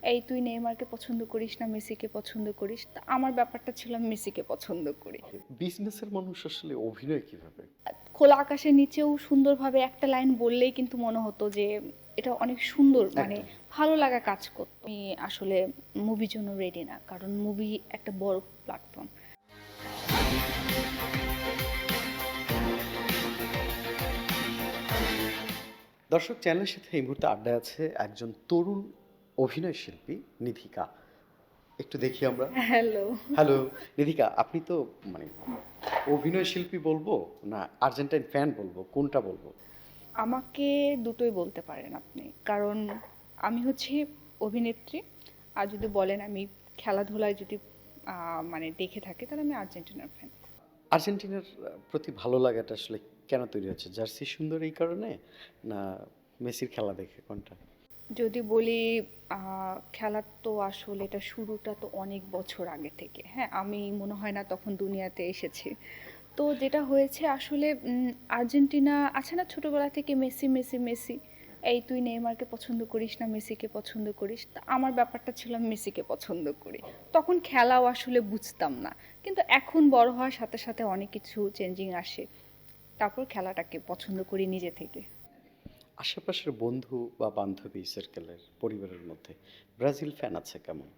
এই তুই নেইমারকে পছন্দ করিস না মেসিকে পছন্দ করিস, তা আমার ব্যাপারটা ছিল আমি মেসিকে পছন্দ করি। বিজনেসের মানুষ আসলে অভিনয় কিভাবে? খোলা আকাশের নিচেও সুন্দরভাবে একটা লাইন বললেই কিন্তু মনে হতো যে এটা অনেক সুন্দর, মানে একদম। ভালো লাগা কাজ করতো। আমি আসলে মুভির জন্য রেডি না, কারণ মুভি একটা বড় প্ল্যাটফর্ম। দর্শক, চ্যানেলের সাথে এই মুহূর্তে আড্ডায় আছে একজন তরুণ অভিনয় শিল্পী নিধিকা। একটু দেখি আমরা। হ্যালো। হ্যালো নিধিকা, আপনি তো মানে অভিনয় শিল্পী বলবো না আর্জেন্টাইন ফ্যান বলবো, কোনটা বলবো? আমাকে দুটোই বলতে পারেন আপনি, কারণ আমি হচ্ছে অভিনেত্রী। আর যদি বলেন আমি খেলাধুলায় যদি মানে দেখে থাকি, তাহলে আমি আর্জেন্টিনার ফ্যান। আর্জেন্টিনার প্রতি ভালো লাগাটা আসলে কেন তৈরি হচ্ছে? জার্সি সুন্দর এই কারণে, না মেসির খেলা দেখে, কোনটা? যদি বলি খেলার, তো আসলে এটা শুরুটা তো অনেক বছর আগে থেকে। হ্যাঁ, আমি মনে হয় না তখন দুনিয়াতে এসেছি। তো যেটা হয়েছে আসলে আর্জেন্টিনা আছে না ছোটবেলা থেকে মেসি মেসি মেসি, এই তুই নেইমারকে পছন্দ করিস না মেসিকে পছন্দ করিস, তা আমার ব্যাপারটা ছিল আমি মেসিকে পছন্দ করি। তখন খেলাও আসলে বুঝতাম না, কিন্তু এখন বড় হওয়ার সাথে সাথে অনেক কিছু চেঞ্জিং আসে, তারপর খেলাটাকে পছন্দ করি নিজে থেকে। আশেপাশের বন্ধু বা বান্ধবী সার্কেলের পরিবারের মধ্যে ব্রাজিল ফ্যান আছে কেমন?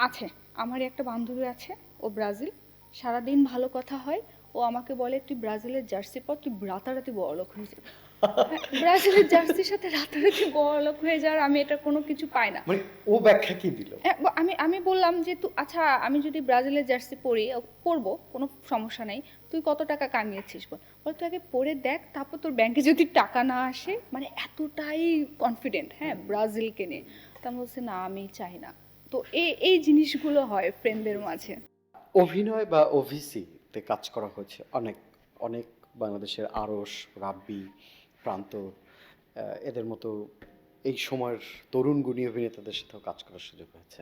আছে, আমারই একটা বান্ধবী আছে, ও ব্রাজিল। সারাদিন ভালো কথা হয়, ও আমাকে বলে তুই ব্রাজিলের জার্সি পর, তুই রাতারাতি বড়লোক হয়ে যাবি। হ্যাঁ, ব্রাজিলের জার্সির সাথে রাতারাতি বড়লোক হয়ে যাওয়ার আমি এটা কোনো কিছু পাই না। মানে ও ব্যাখ্যা কি দিল? হ্যাঁ, আমি আমি বললাম যে তুই আচ্ছা, আমি যদি ব্রাজিলের জার্সি পরি, পরবো, কোনো সমস্যা নেই, তুই কত টাকা কামিয়েছিস বল। বল তুই আগে পরে দেখ, তারপর তোর ব্যাংকে যদি টাকা না আসে, মানে এতটাই কনফিডেন্ট হ্যাঁ ব্রাজিলকে নিয়ে। তা আমি বলছি না, আমি চাই না। তো এই এই জিনিসগুলো হয় ফ্রেন্ডদের মাঝে। অভিনয় বা ওভিসিতে কাজ করা হয়েছে অনেক অনেক, বাংলাদেশের আরশ, রাব্বি, প্রান্ত, এদের মতো এই সময়ের তরুণ গুণী অভিনেতাদের সাথেও কাজ করার সুযোগ হয়েছে।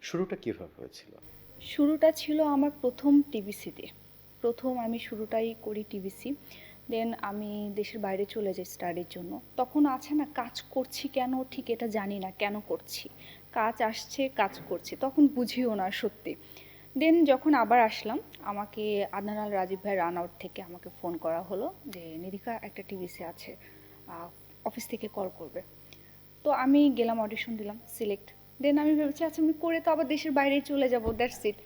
শুরুটা কিভাবে হয়েছিল? শুরুটা ছিল আমার প্রথম টিভিসি দিয়ে। প্রথম আমি শুরুটাই করি টিভিসি। দেন আমি দেশের বাইরে চলে যাই স্টাডির জন্য। তখন আছে না, কাজ করছি কেন ঠিক এটা জানি না কেন করছি, কাজ আসছে কাজ করছি, তখন বুঝিও না সত্যি। দেন যখন আবার আসলাম, আমাকে আদনান আল রাজীব ভাই রান আউট থেকে আমাকে ফোন করা হলো যে নিধিকা একটা টিভিসি আছে, অফিস থেকে কল করবে। তো আমি গেলাম, অডিশন দিলাম, সিলেক্ট। দেন আমি ভেবেছি আচ্ছা আমি করে তো আবার দেশের বাইরে চলে যাব, দ্যাটস ইট।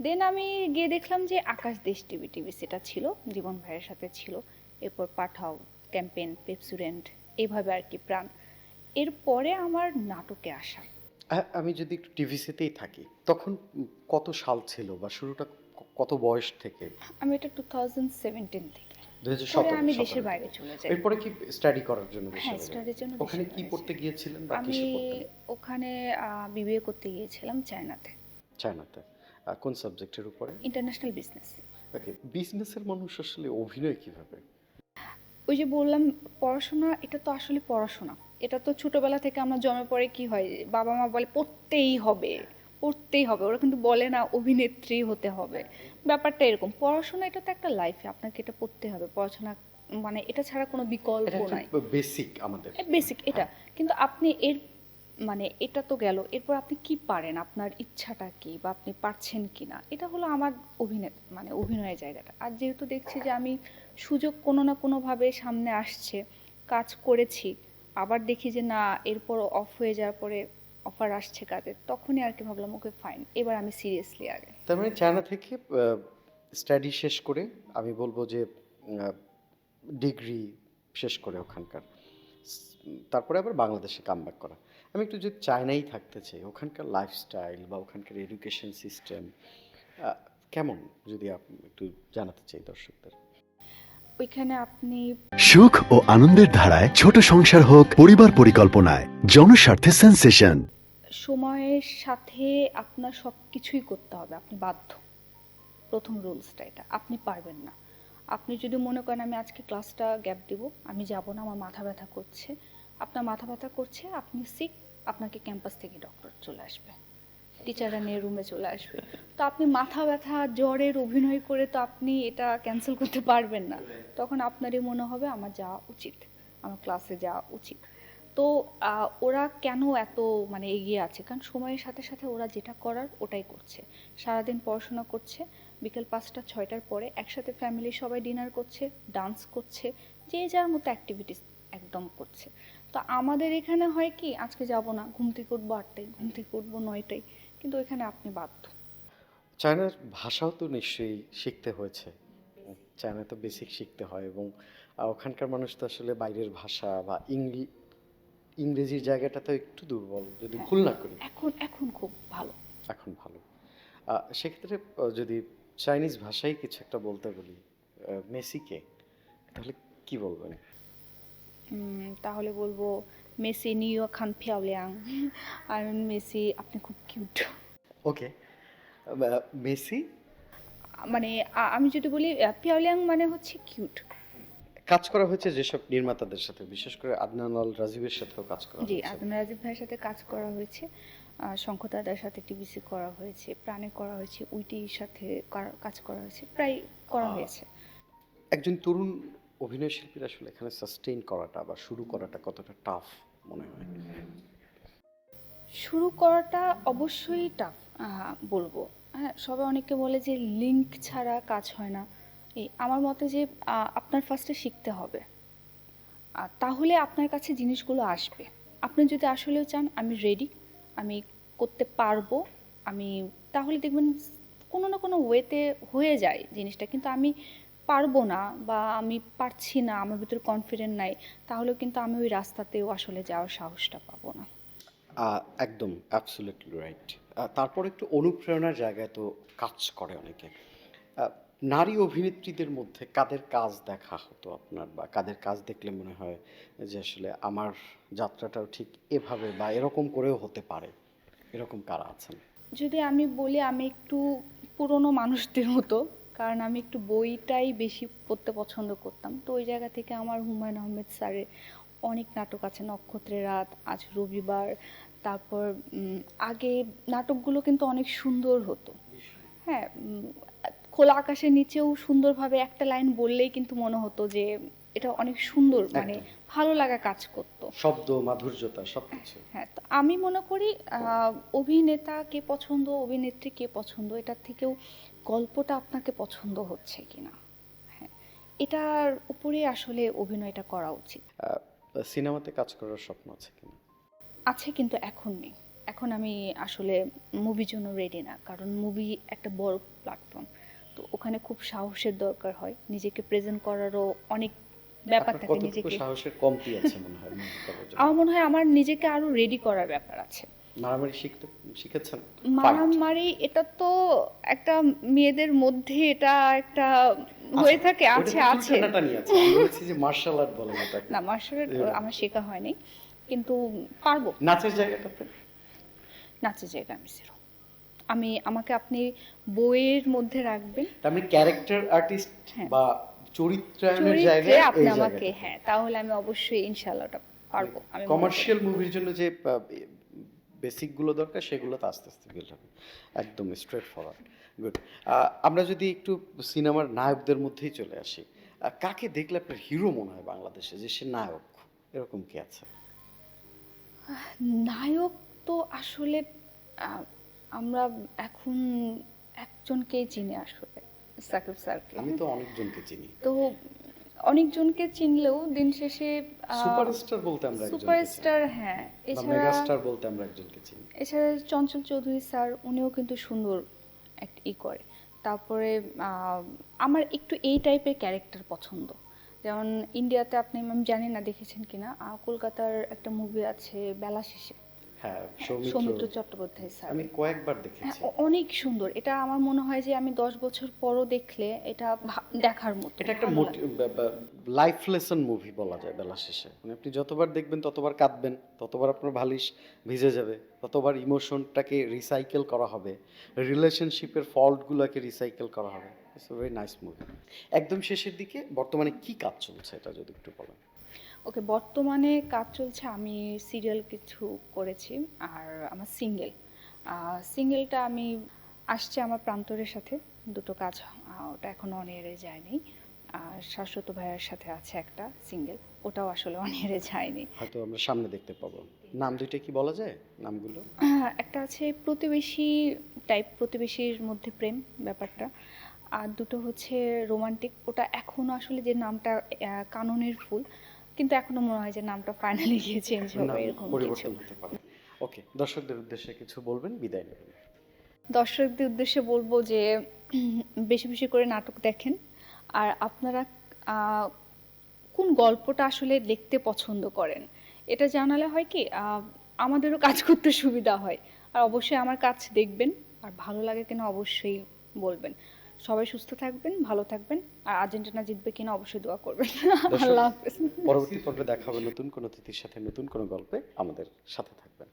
দেন আমি গিয়ে দেখলাম যে আকাশ দেশ টিভি সেটা ছিল, জীবন ভাইয়ের সাথে ছিল। এরপর পাঠাও, ক্যাম্পেন, পেপসুডেন্ট, এইভাবে আর কি প্রাণ। এরপরে আমার নাটকে আসা। আমি যদি একটু টিভিসিতেই থাকি, তখন কত সাল ছিল বা শুরুটা কত বয়স থেকে? আমি এটা 2017 থেকে। দুই হাজার পরে সতেরো আমি দেশের সতেরো বাইরে থেকে চলে যাই। এরপরে কি স্টাডি করার জন্য দেশে হ্যাঁ, বাইরে? স্টাডির জন্য ওখানে দেশের কি বাইরে পড়তে যাই। গিয়েছিলেন বা আমি কিসে পড়তেন? ওখানে বিবিএ করতে গিয়েছিলাম চায়নাতে। চায়নাতে। কোন সাবজেক্টের উপরে? International business. ওকে, বিজনেসের মানুষ আসলে অভিনয় কিভাবে? ওই যে বললাম, পড়াশোনা এটা তো আসলে পড়াশোনা। এটা তো ছোটবেলা থেকে আমরা জন্মের পরে কি হয়, বাবা মা বলে পড়তেই হবে, পড়তেই হবে, ওরা কিন্তু বলে না অভিনেত্রী হতে হবে। ব্যাপারটা এরকম, পড়াশোনা এটা তো একটা লাইফে আপনাকে এটা পড়তে হবে, পড়াশোনা মানে এটা ছাড়া কোনো এটা বিকল্প একটা নাই। বেসিক আমাদের। বেসিক এটা। হ্যাঁ। কিন্তু আপনি এর মানে এটা তো গেল, এরপর আপনি কি পারেন, আপনার ইচ্ছাটা কি বা আপনি পারছেন কি না, এটা হলো আমার মানে অভিনয়ের জায়গাটা। আর যেহেতু দেখছি যে আমি সুযোগ কোনো না কোনোভাবে সামনে আসছে, কাজ করেছি, আবার দেখি যে না, এরপর অফ হয়ে যাওয়ার পরে অফার আসছে কাজের, তখনই আর কি ভাবলাম ওকে ফাইন, এবার আমি সিরিয়াসলি আগে। তার মানে চায়না থেকে স্টাডি শেষ করে, আমি বলবো যে ডিগ্রি শেষ করে ওখানকার, তারপরে আবার বাংলাদেশে কামব্যাক করা। আমি একটু যদি চায়নাই থাকতে চাই, ওখানকার লাইফস্টাইল বা ওখানকার এডুকেশন সিস্টেম কেমন, যদি আপনি একটু জানাতে চাই দর্শকদের। ওইখানে আপনি সুখ ও আনন্দের ধারায় ছোট সংসার হোক পরিবার পরিকল্পনায় জনস্বার্থে সেন্সেশন। সময়ের সাথে আপনার সব কিছুই করতে হবে, আপনি বাধ্য। প্রথম রুলসটা এটা, আপনি পারবেন না। আপনি যদি মনে করেন আমি আজকে ক্লাসটা গ্যাপ দিব, আমি যাব না, আমার মাথা ব্যথা করছে, আপনার মাথা ব্যথা করছে, আপনি সিক, আপনাকে ক্যাম্পাস থেকে ডক্টর চলে আসবে, টিচাররা নিয়ে রুমে চলে আসবে। তো আপনি মাথা ব্যথা জ্বরের অভিনয় করে তো আপনি এটা ক্যান্সেল করতে পারবেন না। তখন আপনারই মনে হবে আমার যাওয়া উচিত, আমার ক্লাসে যাওয়া উচিত। তো ওরা কেন এত মানে এগিয়ে আছে, কারণ সময়ের সাথে সাথে ওরা যেটা করার ওটাই করছে। সারাদিন পড়াশোনা করছে, বিকেল 5টা 6টার পরে একসাথে ফ্যামিলি সবাই ডিনার করছে, ডান্স করছে, যে যার মতো অ্যাক্টিভিটিস একদম করছে। তো আমাদের এখানে হয় কি, আজকে যাব না, ঘুম থেকে উঠবো 8টায়, ঘুম থেকে উঠবো 9টায়, কিন্তু এখানে আপনি বাধ্য। চায়নার ভাষাও তো নিশ্চয়ই শিখতে হয়েছে। চায়না তো বেসিক শিখতে হয়, এবং ওখানকার মানুষ তো আসলে বাইরের ভাষা বা ইংরেজির জায়গাটা তো একটু দুর্বল যদি হ্যাঁ, ভুল না করি। এখন এখন খুব ভালো। এখন ভালো। সেক্ষেত্রে যদি চাইনিজ ভাষায় কিছু একটা বলতে বলি মেসিকে, তাহলে কি বলবেন? তাহলে বলবো মেসি নিও খান ফিয়াওলিয়াং। আর মেসি আপনি খুব কিউট। ওকে। মেসি মানে আমি যদি বলি পিয়াওলিয়াং মানে হচ্ছে কিউট। কাজ করা হয়েছে যেসব নির্মাতাদের সাথে, বিশেষ করে আদনান আল রাজীবের সাথেও কাজ করা জি, হয়েছে। আদনান রাজীব ভাইয়ের সাথে কাজ করা হয়েছে, শঙ্খ দাদার সাথে টিভিসি করা হয়েছে, প্রাণে করা হয়েছে, উইটির সাথে কাজ করা হয়েছে, প্রায় করা হয়েছে। একজন তরুণ অভিনয় শিল্পীর আসলে এখানে সাস্টেইন করাটা বা শুরু করাটা কতটা টাফ মনে হয়? শুরু করাটা অবশ্যই টাফ বলবো। হ্যাঁ, সবাই অনেকে বলে যে লিঙ্ক ছাড়া কাজ হয় না। আমার মতে যে আপনার ফার্স্টে শিখতে হবে, তাহলে আপনার কাছে জিনিসগুলো আসবে। আপনি যদি আসলেও চান আমি রেডি, আমি করতে পারবো, আমি, তাহলে দেখবেন কোনো না কোনো ওয়েতে হয়ে যায় জিনিসটা। কিন্তু আমি পারবো না বা আমি পারছি না, আমার ভিতরে কনফিডেন্ট নাই, তাহলেও কিন্তু আমি ওই রাস্তাতেও আসলে যাওয়ার সাহসটা পাবো না। একদম অ্যাবসলিউটলি রাইট। তারপর একটু অনুপ্রেরণার জায়গায় তো কাজ করে অনেকে। নারী অভিনেত্রীদের মধ্যে কাদের কাজ দেখা হতো আপনার, বা কাদের কাজ দেখলে মনে হয় যে আসলে আমার যাত্রাটাও ঠিক এভাবে বা এরকম করেও হতে পারে, এরকম কারা আছেন? যদি আমি বলি, আমি একটু পুরনো মানুষদের মতো, কারণ আমি একটু বইটাই বেশি পড়তে পছন্দ করতাম। তো ওই জায়গা থেকে আমার হুমায়ুন আহমেদ স্যারের অনেক নাটক আছে, নক্ষত্রের রাত, আজ রবিবার, তারপর আগে নাটকগুলো কিন্তু অনেক সুন্দর হতো। হ্যাঁ, খোলা আকাশের নিচেও সুন্দরভাবে একটা লাইন বললেই কিন্তু মনে হতো যে এটা অনেক সুন্দর, মানে একদম। ভালো লাগা কাজ করতো। শব্দ মাধুর্যতা সবকিছু। হ্যাঁ, তো আমি মনে করি অভিনেতা কে পছন্দ, অভিনেত্রী কে পছন্দ, এটার থেকেও গল্পটা আপনাকে পছন্দ হচ্ছে কিনা। হ্যাঁ, এটার উপরে আসলে অভিনয়টা করা উচিত। সিনেমাতে কাজ করার স্বপ্ন আছে কিনা? আছে, কিন্তু এখন নেই। এখন আমি আসলে মুভির জন্য রেডি না, কারণ মুভি একটা বড় প্ল্যাটফর্ম। তো ওখানে খুব সাহসের দরকার হয়, নিজেকে প্রেজেন্ট করারও অনেক ব্যাপার আপনার থাকে কতটুকু নিজেকে। সাহসের কমতি আছে মনে হয় মুভি করার জন্য? আমার মনে হয় আমার নিজেকে আরো রেডি করার ব্যাপার আছে। মারামারি শিখেছেন? ফাইট মারামারি এটা তো একটা মেয়েদের মধ্যে এটা একটা হয়ে থাকে, ওটা আছে তো আছে। চুলটানাটা নিয়ে আছে, আমি বলছি যে মার্শাল আর্ট বলে ওটাকে। না, মার্শাল আর্ট আমার শেখা হয়নি, কিন্তু পারবো। নাচের জায়গাটাতে নাচের জায়গা আমি জিরো। আমাকে আপনি বইয়ের মধ্যে রাখবেন। তার মানে ক্যারেক্টার আর্টিস্ট হ্যাঁ, বা চরিত্রায়নের চরিত্রে জায়গায় আপনি এই আমাকে, জায়গাটা। হ্যাঁ, তাহলে আমি অবশ্যই ইনশাআল্লাহ ওটা পারবো, আমি মনে করি। কমার্শিয়াল মুভির জন্য যে বেসিক গুলো দরকার সেগুলো তো আস্তে আস্তে বিল্ড হবে। একদম স্ট্রেট ফরওয়ার্ড। গুড। আমরা যদি একটু সিনেমার নায়কদের মধ্যেই চলে আসি, কাকে দেখলে আপনার হিরো মনে হয় বাংলাদেশে, যে সে নায়ক, এরকম কি আছে? নায়ক তো আসলে আহ, আমরা এখন একজনকেই চিনি আসলে, সাকিব স্যারকে। আমি তো অনেকজনকে চিনি। তো অনেকজনকে চিনলেও দিন শেষে সুপারস্টার বলতে আমরা একজনকে চিনি, সুপারস্টার, হ্যাঁ, বা এছাড়া মেগাস্টার বলতে আমরা একজনকে চিনি। এছাড়া চঞ্চল চৌধুরী স্যার, উনিও কিন্তু সুন্দর একটা করে। তারপরে আমার একটু এই টাইপের ক্যারেক্টার পছন্দ। যেমন ইন্ডিয়াতে আপনি, আমি জানি না দেখেছেন কিনা, কলকাতার একটা মুভি আছে বেলা শেষে, হ্যাঁ, সৌমিত্র চট্টোপাধ্যায় স্যার। আমি কয়েকবার হ্যাঁ, দেখেছি। অনেক সুন্দর এটা। আমার মনে হয় যে আমি 10 বছর পরও দেখলে এটা দেখার মতো, এটা একটা ভালো লাগে। লাইফ লেসন মুভি বলা যায় বেলা শেষে। মানে আপনি যতবার দেখবেন ততবার কাঁদবেন, ততবার আপনার বালিশ ভিজে যাবে, ততবার ইমোশনটাকে রিসাইকেল করা হবে, রিলেশনশিপের ফল্টগুলোকে রিসাইকেল করা হবে। It's very nice movie. একদম শেষের দিকে বর্তমানে কি কাজ চলছে এটা যদি একটু বলেন। ওকে, বর্তমানে কাজ চলছে, আমি সিরিয়াল কিছু করেছি, আর আমার সিঙ্গেলটা আমি আসছে আমার প্রান্তরের সাথে, দুটো কাজ, ওটা এখনো অন এয়ারে যায়নি। আর শাশ্বত ভাইয়ার সাথে আছে একটা সিঙ্গেল, ওটাও আসলে অন এয়ারে যায়নি। হয়তো আমরা সামনে দেখতে পাবো। নাম দুইটা কি বলা যায় নামগুলো? একটা আছে প্রতিবেশী টাইপ, প্রতিবেশীর মধ্যে প্রেম ব্যাপারটা, আর দুটো হচ্ছে রোমান্টিক। ওটা এখনও আসলে যে নামটা কাননের ফুল, কিন্তু এখনও মনে হয় যে নামটা ফাইনালি গিয়ে চেঞ্জ হবে নাম এরকম কিছু। পরিবর্তন হতে পারে। ওকে, দর্শকদের উদ্দেশ্যে কিছু বলবেন, বিদায় নেবেন। দর্শকদের উদ্দেশ্যে বলবো যে বেশি বেশি করে নাটক দেখেন। আর আপনারা আহ, কোন গল্পটা আসলে লিখতে পছন্দ করেন এটা জানালে হয় কি আমাদেরও কাজ করতে সুবিধা হয়। আর অবশ্যই আমার কাজ দেখবেন, আর ভালো লাগে কিনা অবশ্যই বলবেন। সবাই সুস্থ থাকবেন, ভালো থাকবেন, আর আর্জেন্টিনা জিতবে কিনা অবশ্যই দোয়া করবেন। দর্শক, আল্লাহ হাফেজ। পরবর্তী পর্বে দেখা হবে নতুন কোনো অতিথির সাথে, নতুন কোনো গল্পে। আমাদের সাথে থাকবেন।